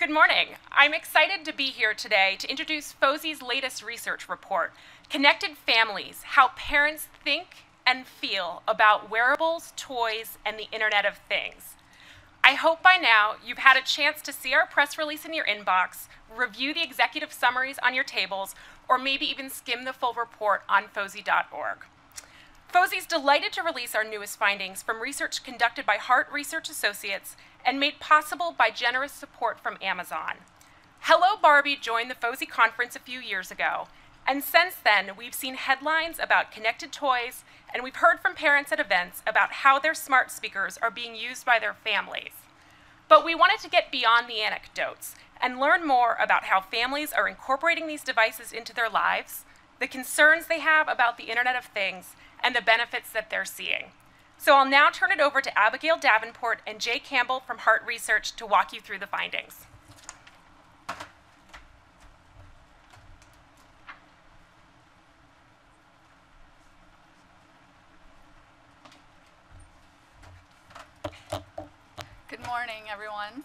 Good morning. I'm excited to be here today to introduce FOSI's latest research report, Connected Families, How Parents Think and Feel About Wearables, Toys, and the Internet of Things. I hope by now you've had a chance to see our press release in your inbox, review the executive summaries on your tables, or maybe even skim the full report on FOSI.org. FOSI is delighted to release our newest findings from research conducted by Hart Research Associates and made possible by generous support from Amazon. Hello Barbie joined the FOSI conference a few years ago, and since then we've seen headlines about connected toys, and we've heard from parents at events about how their smart speakers are being used by their families. But we wanted to get beyond the anecdotes and learn more about how families are incorporating these devices into their lives, the concerns they have about the Internet of Things, and the benefits that they're seeing. So I'll now turn it over to Abigail Davenport and Campbell from Hart Research to walk you through the findings. Good morning, everyone.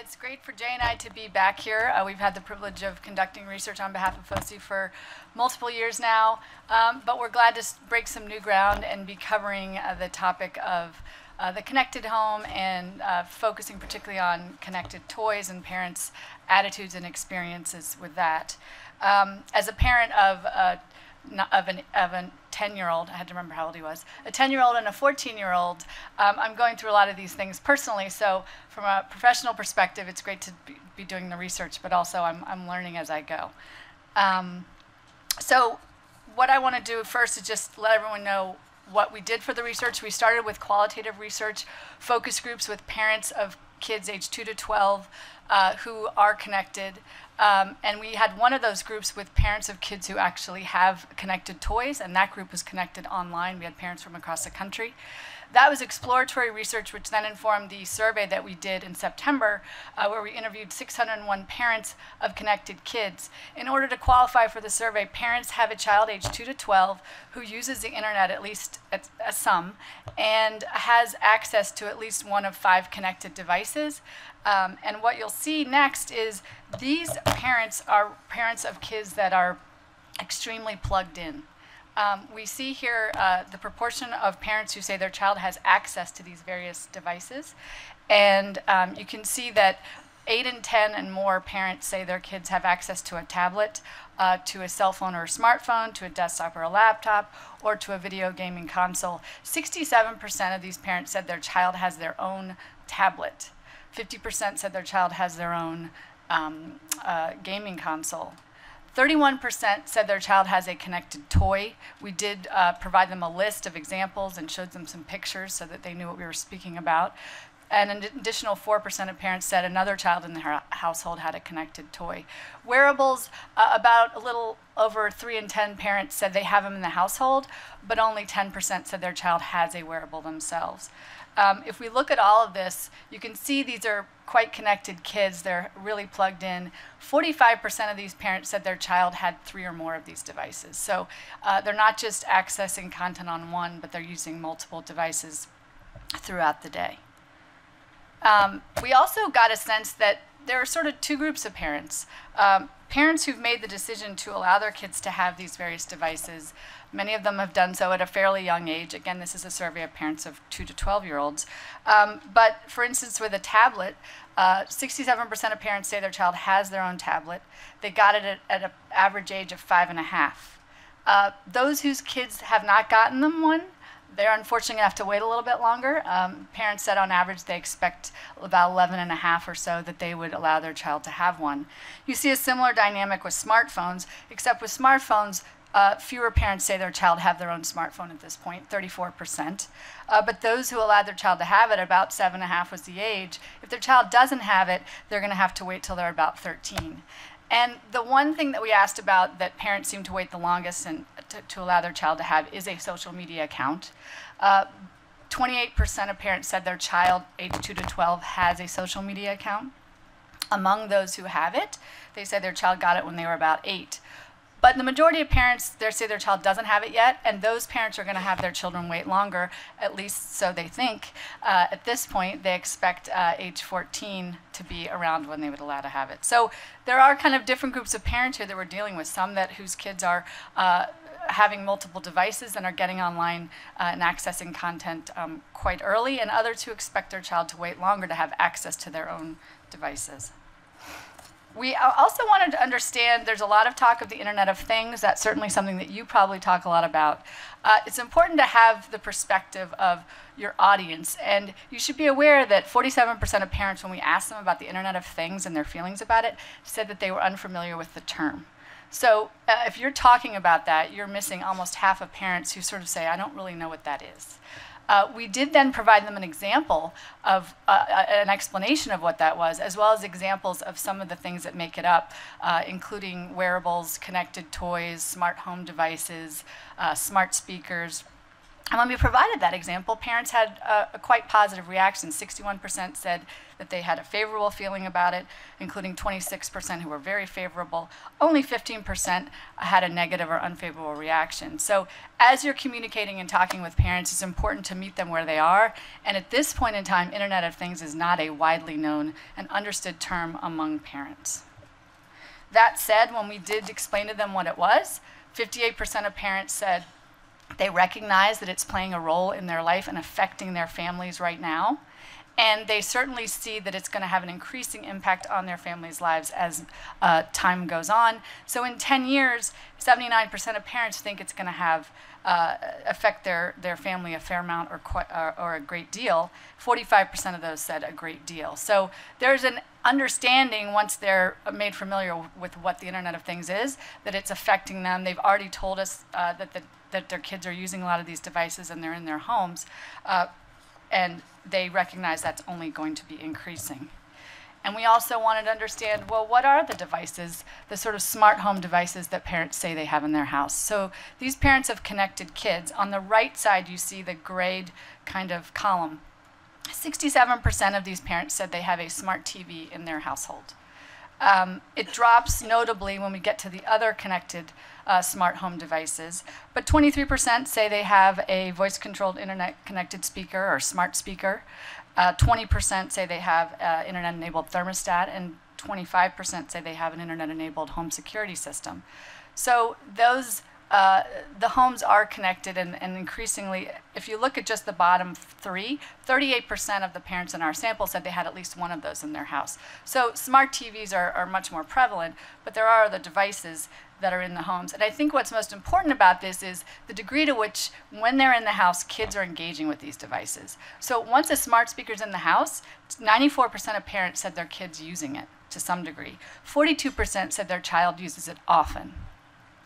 It's great for Jay and I to be back here. We've had the privilege of conducting research on behalf of FOSI for multiple years now, but we're glad to break some new ground and be covering the topic of the connected home and focusing particularly on connected toys and parents' attitudes and experiences with that. As a parent of a 10-year-old, I had to remember how old he was, a 10-year-old and a 14-year-old, I'm going through a lot of these things personally, so from a professional perspective, it's great to be doing the research, but also I'm learning as I go. So what I want to do first is just let everyone know what we did for the research. We started with qualitative research, focus groups with parents of kids aged 2 to 12 who are connected. And we had one of those groups with parents of kids who actually have connected toys, and that group was connected online. We had parents from across the country. That was exploratory research, which then informed the survey that we did in September, where we interviewed 601 parents of connected kids. In order to qualify for the survey, parents have a child aged 2 to 12 who uses the internet at least some and has access to at least one of 5 connected devices. And what you'll see next is these parents are parents of kids that are extremely plugged in. We see here the proportion of parents who say their child has access to these various devices. And you can see that 8 in 10 and more parents say their kids have access to a tablet, to a cell phone or a smartphone, to a desktop or a laptop, or to a video gaming console. 67% of these parents said their child has their own tablet. 50% said their child has their own gaming console. 31% said their child has a connected toy. We did provide them a list of examples and showed them some pictures so that they knew what we were speaking about. And an additional 4% of parents said another child in their household had a connected toy. Wearables, about a little over 3 in 10 parents said they have them in the household, but only 10% said their child has a wearable themselves. If we look at all of this, you can see these are quite connected kids. They're really plugged in. 45% of these parents said their child had 3 or more of these devices. So they're not just accessing content on one, but they're using multiple devices throughout the day. We also got a sense that there are sort of 2 groups of parents. Parents who've made the decision to allow their kids to have these various devices. Many of them have done so at a fairly young age. Again, this is a survey of parents of 2 to 12-year-olds. But for instance, with a tablet, 67% of parents say their child has their own tablet. They got it at an average age of 5.5. Those whose kids have not gotten them one, they're unfortunately going to have to wait a little bit longer. Parents said on average they expect about 11.5 or so that they would allow their child to have one. You see a similar dynamic with smartphones, except with smartphones, fewer parents say their child have their own smartphone at this point, 34%. But those who allowed their child to have it, about 7.5 was the age. If their child doesn't have it, they're going to have to wait till they're about 13. And the one thing that we asked about that parents seem to wait the longest and to allow their child to have is a social media account. 28% of parents said their child aged 2 to 12 has a social media account. Among those who have it, they said their child got it when they were about 8. But the majority of parents, they say their child doesn't have it yet, and those parents are going to have their children wait longer, at least so they think. At this point, they expect age 14 to be around when they would allow to have it. So there are kind of different groups of parents here that we're dealing with, some whose kids are having multiple devices and are getting online and accessing content quite early, and others who expect their child to wait longer to have access to their own devices. We also wanted to understand, there's a lot of talk of the Internet of Things. That's certainly something that you probably talk a lot about. It's important to have the perspective of your audience, and you should be aware that 47% of parents, when we asked them about the Internet of Things and their feelings about it, said that they were unfamiliar with the term. So if you're talking about that, you're missing almost half of parents who sort of say, I don't really know what that is. We did then provide them an example of an explanation of what that was, as well as examples of some of the things that make it up, including wearables, connected toys, smart home devices, smart speakers. And when we provided that example, parents had a quite positive reaction. 61% said that they had a favorable feeling about it, including 26% who were very favorable. Only 15% had a negative or unfavorable reaction. So as you're communicating and talking with parents, it's important to meet them where they are. And at this point in time, Internet of Things is not a widely known and understood term among parents. That said, when we did explain to them what it was, 58% of parents said they recognize that it's playing a role in their life and affecting their families right now. And they certainly see that it's going to have an increasing impact on their families' lives as time goes on. So in 10 years, 79% of parents think it's going to have affect their family a fair amount or a great deal. 45% of those said a great deal. So there's an understanding, once they're made familiar with what the Internet of Things is, that it's affecting them. They've already told us that their kids are using a lot of these devices and they're in their homes, and they recognize that's only going to be increasing. And we also wanted to understand, well, what are the devices, the sort of smart home devices that parents say they have in their house? So these parents of connected kids. On the right side, you see the grayed kind of column. 67% of these parents said they have a smart TV in their household. It drops notably when we get to the other connected smart home devices, but 23% say they have a voice-controlled internet-connected speaker or smart speaker. 20% say they have internet-enabled thermostat, and 25% say they have an internet-enabled home security system. So those the homes are connected, and increasingly, if you look at just the bottom three, 38% of the parents in our sample said they had at least one of those in their house. So smart TVs are much more prevalent, but there are other devices that are in the homes. And I think what's most important about this is the degree to which, when they're in the house, kids are engaging with these devices. So once a smart speaker's in the house, 94% of parents said their kid's using it to some degree. 42% said their child uses it often.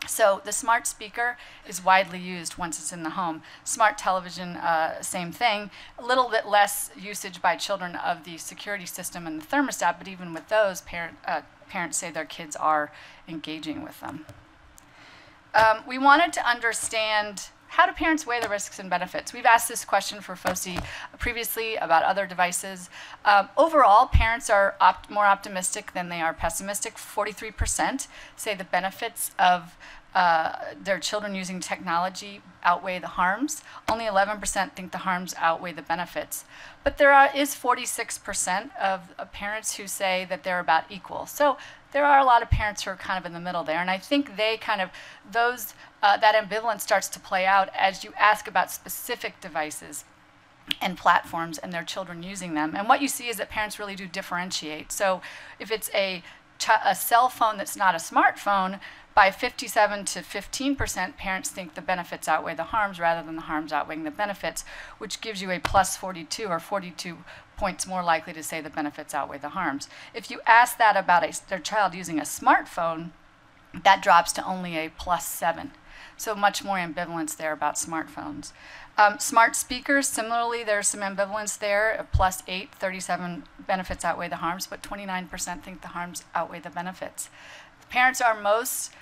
So the smart speaker is widely used once it's in the home. Smart television, same thing. A little bit less usage by children of the security system and the thermostat, but even with those, parents say their kids are engaging with them. We wanted to understand, how do parents weigh the risks and benefits? We've asked this question for FOSI previously about other devices. Overall, parents are more optimistic than they are pessimistic. 43% say the benefits of their children using technology outweigh the harms. Only 11% think the harms outweigh the benefits. But there is 46% of parents who say that they're about equal. So there are a lot of parents who are kind of in the middle there. And I think they kind of, that ambivalence starts to play out as you ask about specific devices and platforms and their children using them. And what you see is that parents really do differentiate. So if it's a cell phone that's not a smartphone, by 57 to 15%, parents think the benefits outweigh the harms rather than the harms outweighing the benefits, which gives you a plus 42, or 42 points more likely to say the benefits outweigh the harms. If you ask that about their child using a smartphone, that drops to only a plus 7. So much more ambivalence there about smartphones. Smart speakers, similarly, there's some ambivalence there. A plus 8, 37 benefits outweigh the harms, but 29% think the harms outweigh the benefits. Parents are most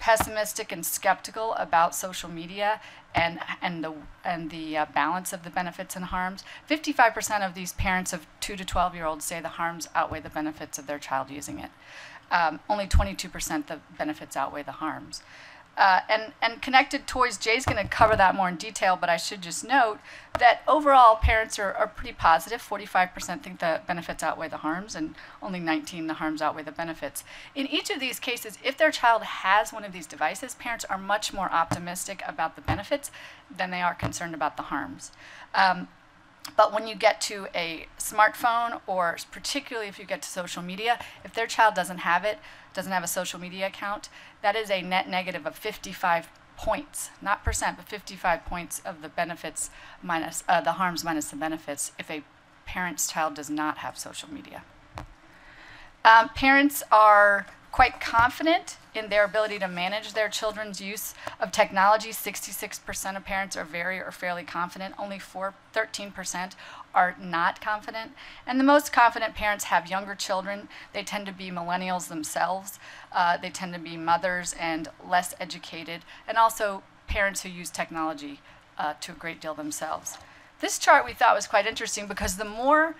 pessimistic and skeptical about social media and the balance of the benefits and harms. 55% of these parents of 2 to 12-year-olds say the harms outweigh the benefits of their child using it. Only 22% the benefits outweigh the harms. And connected toys, Jay's going to cover that more in detail, but I should just note that overall parents are pretty positive. 45% think the benefits outweigh the harms, and only 19% the harms outweigh the benefits. In each of these cases, if their child has one of these devices, parents are much more optimistic about the benefits than they are concerned about the harms. But when you get to a smartphone, or particularly if you get to social media, if their child doesn't have a social media account, that is a net negative of 55 points, not percent, but 55 points of the benefits minus the harms minus the benefits if a parent's child does not have social media. Parents are quite confident in their ability to manage their children's use of technology. 66% of parents are very or fairly confident. Only 13% are not confident. And the most confident parents have younger children. They tend to be millennials themselves. They tend to be mothers and less educated, and also parents who use technology to a great deal themselves. This chart we thought was quite interesting because the more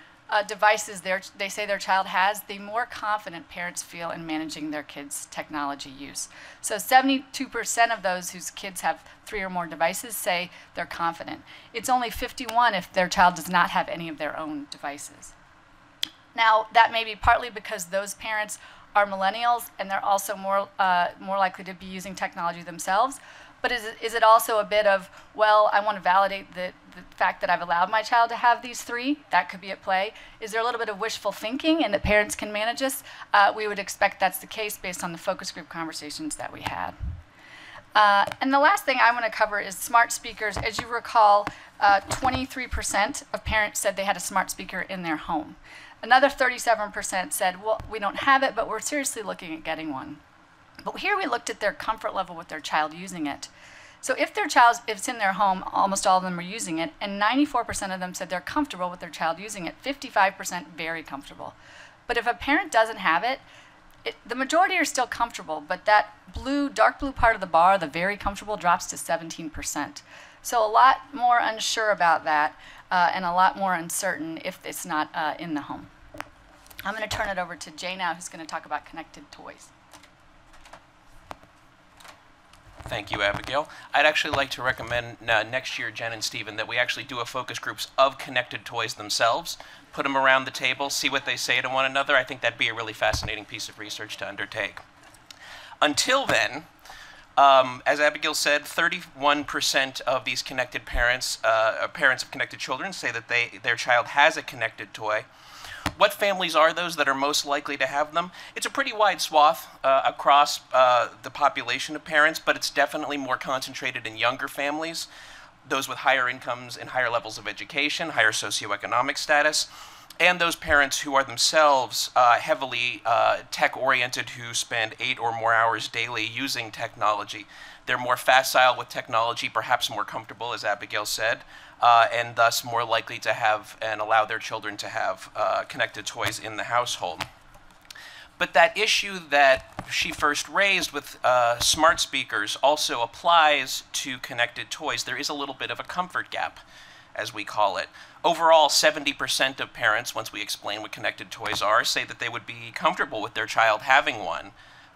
devices they say their child has, the more confident parents feel in managing their kids' technology use. So 72% of those whose kids have 3 or more devices say they're confident. It's only 51% if their child does not have any of their own devices. Now, that may be partly because those parents are millennials and they're also more likely to be using technology themselves. But is it also a bit of, well, I want to validate the fact that I've allowed my child to have these 3? That could be at play. Is there a little bit of wishful thinking and that parents can manage this? We would expect that's the case based on the focus group conversations that we had. And the last thing I want to cover is smart speakers. As you recall, 23% of parents said they had a smart speaker in their home. Another 37% said, well, we don't have it, but we're seriously looking at getting one. But here we looked at their comfort level with their child using it. So if it's in their home, almost all of them are using it, and 94% of them said they're comfortable with their child using it, 55% very comfortable. But if a parent doesn't have it, the majority are still comfortable, but that dark blue part of the bar, the very comfortable, drops to 17%. So a lot more unsure about that, and a lot more uncertain if it's not in the home. I'm going to turn it over to Jay now, who's going to talk about connected toys. Thank you, Abigail. I'd actually like to recommend next year, Jen and Stephen, that we actually do a focus groups of connected toys themselves, put them around the table, see what they say to one another. I think that'd be a really fascinating piece of research to undertake. Until then, as Abigail said, 31% of these connected parents, parents of connected children, say that their child has a connected toy. What families are those that are most likely to have them? It's a pretty wide swath across the population of parents, but it's definitely more concentrated in younger families, those with higher incomes and higher levels of education, higher socioeconomic status, and those parents who are themselves heavily tech-oriented, who spend 8 or more hours daily using technology. They're more facile with technology, perhaps more comfortable, as Abigail said, and thus more likely to have and allow their children to have connected toys in the household. But that issue that she first raised with smart speakers also applies to connected toys. There is a little bit of a comfort gap, as we call it. Overall, 70% of parents, once we explain what connected toys are, say that they would be comfortable with their child having one.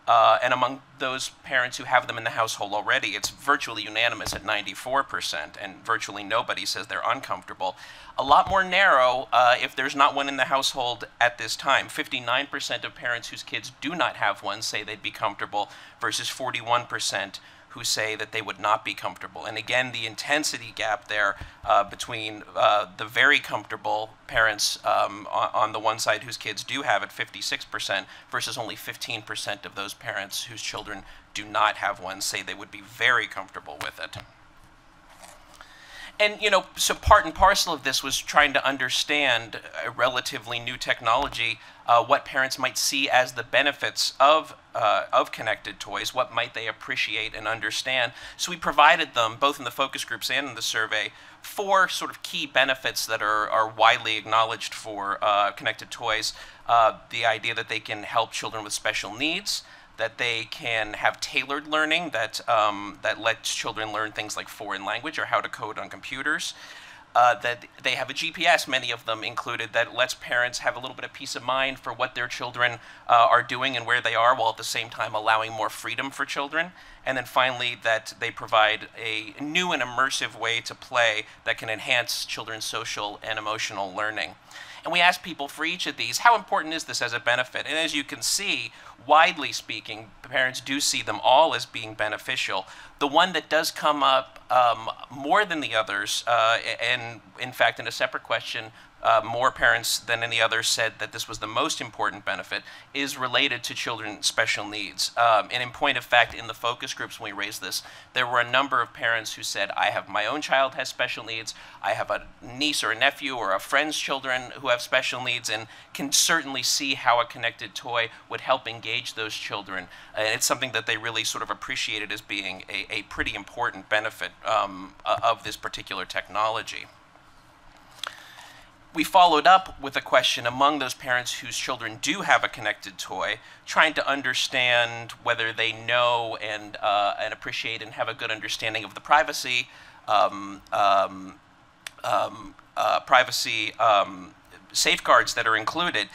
And among those parents who have them in the household already, it's virtually unanimous at 94%, and virtually nobody says they're uncomfortable. A lot more narrow if there's not one in the household at this time. 59% of parents whose kids do not have one say they'd be comfortable, versus 41% who say that they would not be comfortable. And again, the intensity gap there between the very comfortable parents on the one side whose kids do have it, 56%, versus only 15% of those parents whose children do not have one say they would be very comfortable with it. And, you know, so part and parcel of this was trying to understand a relatively new technology, what parents might see as the benefits of connected toys, what might they appreciate and understand. So we provided them, both in the focus groups and in the survey, 4 sort of key benefits that are widely acknowledged for connected toys. The idea that they can help children with special needs, that they can have tailored learning that, that lets children learn things like foreign language or how to code on computers. That they have a GPS, many of them included, that lets parents have a little bit of peace of mind for what their children are doing and where they are, while at the same time allowing more freedom for children. And then finally, that they provide a new and immersive way to play that can enhance children's social and emotional learning. And we asked people for each of these, how important is this as a benefit? And as you can see, widely speaking, parents do see them all as being beneficial. The one that does come up more than the others, and in fact, in a separate question, more parents than any others said that this was the most important benefit, is related to children's special needs. And in point of fact, in the focus groups when we raised this, there were a number of parents who said, I have my own child has special needs, I have a niece or a nephew or a friend's children who have special needs, and can certainly see how a connected toy would help engage those children. And it's something that they really sort of appreciated as being a pretty important benefit of this particular technology. We followed up with a question among those parents whose children do have a connected toy, trying to understand whether they know and appreciate and have a good understanding of the privacy safeguards that are included.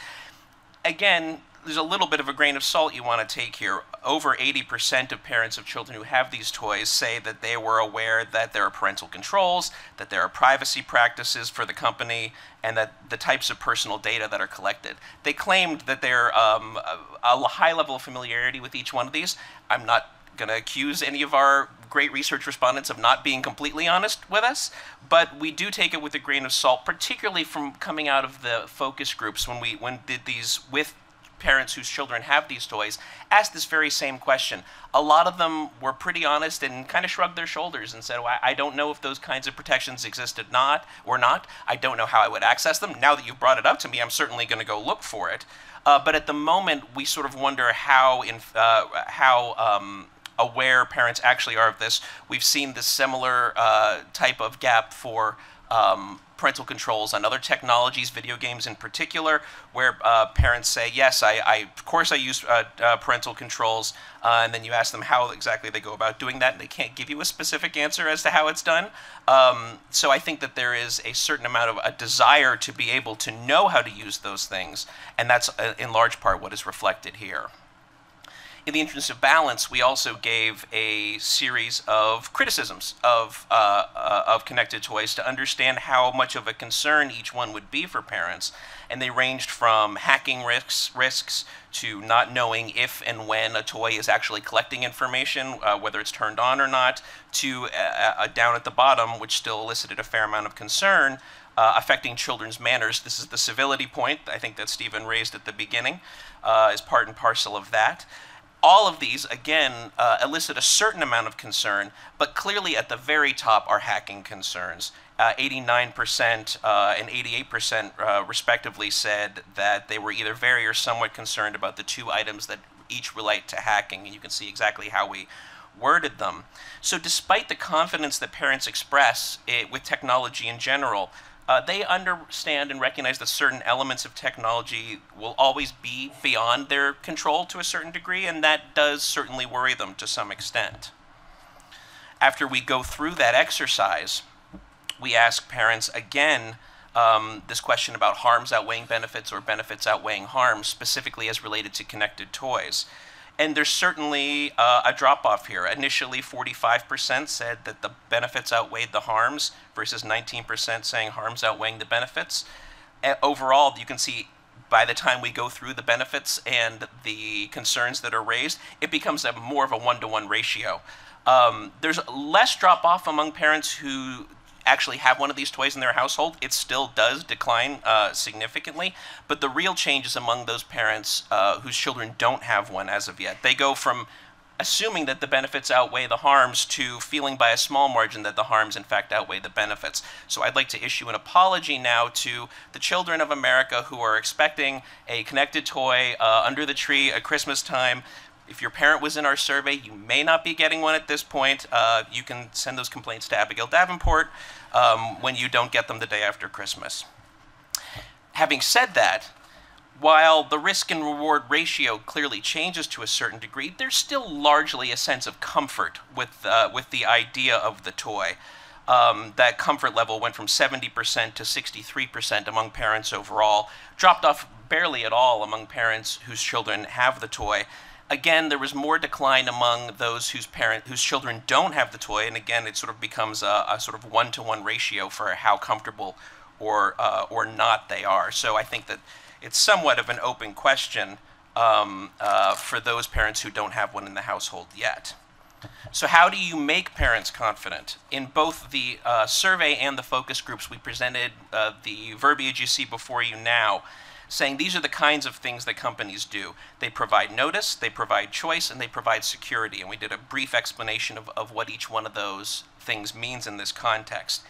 Again, there's a little bit of a grain of salt you want to take here. Over 80% of parents of children who have these toys say that they were aware that there are parental controls, that there are privacy practices for the company, and that the types of personal data that are collected. They claimed that there a high level of familiarity with each one of these. I'm not going to accuse any of our great research respondents of not being completely honest with us, but we do take it with a grain of salt, particularly from coming out of the focus groups when we did these with parents whose children have these toys, asked this very same question. A lot of them were pretty honest and kind of shrugged their shoulders and said, well, I don't know if those kinds of protections existed or not. I don't know how I would access them. Now that you've brought it up to me, I'm certainly going to go look for it. But at the moment, we sort of wonder how aware parents actually are of this. We've seen this similar type of gap for parental controls on other technologies, video games in particular, where parents say, yes, of course I use parental controls, and then you ask them how exactly they go about doing that, and they can't give you a specific answer as to how it's done. So I think that there is a certain amount of a desire to be able to know how to use those things, and that's in large part what is reflected here. In the interest of balance, we also gave a series of criticisms of connected toys to understand how much of a concern each one would be for parents. And they ranged from hacking risks to not knowing if and when a toy is actually collecting information, whether it's turned on or not, to down at the bottom, which still elicited a fair amount of concern, affecting children's manners. This is the civility point, I think, that Stephen raised at the beginning, is part and parcel of that. All of these, again, elicit a certain amount of concern, but clearly at the very top are hacking concerns. 89% and 88% respectively said that they were either very or somewhat concerned about the two items that each relate to hacking, and you can see exactly how we worded them. So despite the confidence that parents express with technology in general, they understand and recognize that certain elements of technology will always be beyond their control to a certain degree, and that does certainly worry them to some extent. After we go through that exercise, we ask parents again this question about harms outweighing benefits or benefits outweighing harms, specifically as related to connected toys. And there's certainly a drop-off here. Initially, 45% said that the benefits outweighed the harms versus 19% saying harms outweighing the benefits. Overall, you can see by the time we go through the benefits and the concerns that are raised, it becomes more of a one-to-one ratio. There's less drop-off among parents who actually have one of these toys in their household. It still does decline significantly, but the real change is among those parents whose children don't have one as of yet. They go from assuming that the benefits outweigh the harms to feeling by a small margin that the harms in fact outweigh the benefits. So I'd like to issue an apology now to the children of America who are expecting a connected toy under the tree at Christmas time. If your parent was in our survey, you may not be getting one at this point. You can send those complaints to Abigail Davenport when you don't get them the day after Christmas. Having said that, while the risk and reward ratio clearly changes to a certain degree, there's still largely a sense of comfort with the idea of the toy. That comfort level went from 70% to 63% among parents overall, dropped off barely at all among parents whose children have the toy. Again, there was more decline among those whose children don't have the toy, and again, it sort of becomes a sort of one-to-one ratio for how comfortable or not they are. So I think that it's somewhat of an open question for those parents who don't have one in the household yet. So how do you make parents confident? In both the survey and the focus groups, we presented the verbiage you see before you now, saying these are the kinds of things that companies do. They provide notice, they provide choice, and they provide security. And we did a brief explanation of what each one of those things means in this context.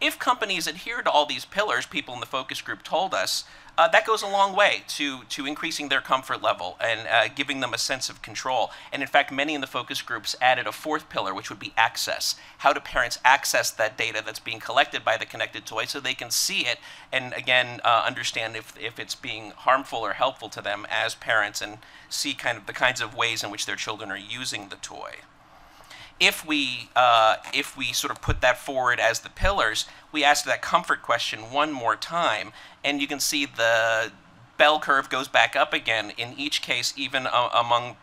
If companies adhere to all these pillars, people in the focus group told us, that goes a long way to increasing their comfort level and giving them a sense of control. And in fact, many in the focus groups added a fourth pillar, which would be access. How do parents access that data that's being collected by the connected toy so they can see it and, again, understand if it's being harmful or helpful to them as parents and see kind of the kinds of ways in which their children are using the toy. If we sort of put that forward as the pillars, we asked that comfort question one more time, and you can see the bell curve goes back up again in each case, even among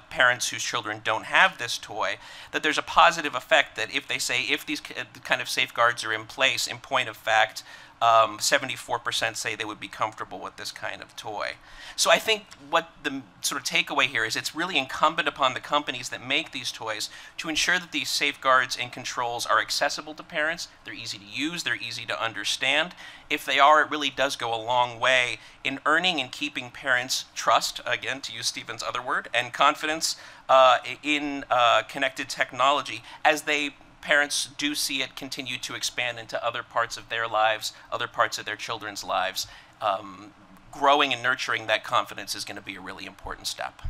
parents whose children don't have this toy, that there's a positive effect that if they say, if these kind of safeguards are in place, in point of fact, 74% say they would be comfortable with this kind of toy. So I think what the sort of takeaway here is it's really incumbent upon the companies that make these toys to ensure that these safeguards and controls are accessible to parents, they're easy to use, they're easy to understand. If they are, it really does go a long way in earning and keeping parents' trust, again, to use Stephen's other word, and confidence in connected technology as parents do see it continue to expand into other parts of their lives, other parts of their children's lives. Growing and nurturing that confidence is going to be a really important step.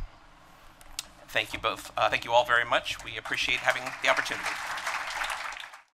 Thank you both. Thank you all very much. We appreciate having the opportunity.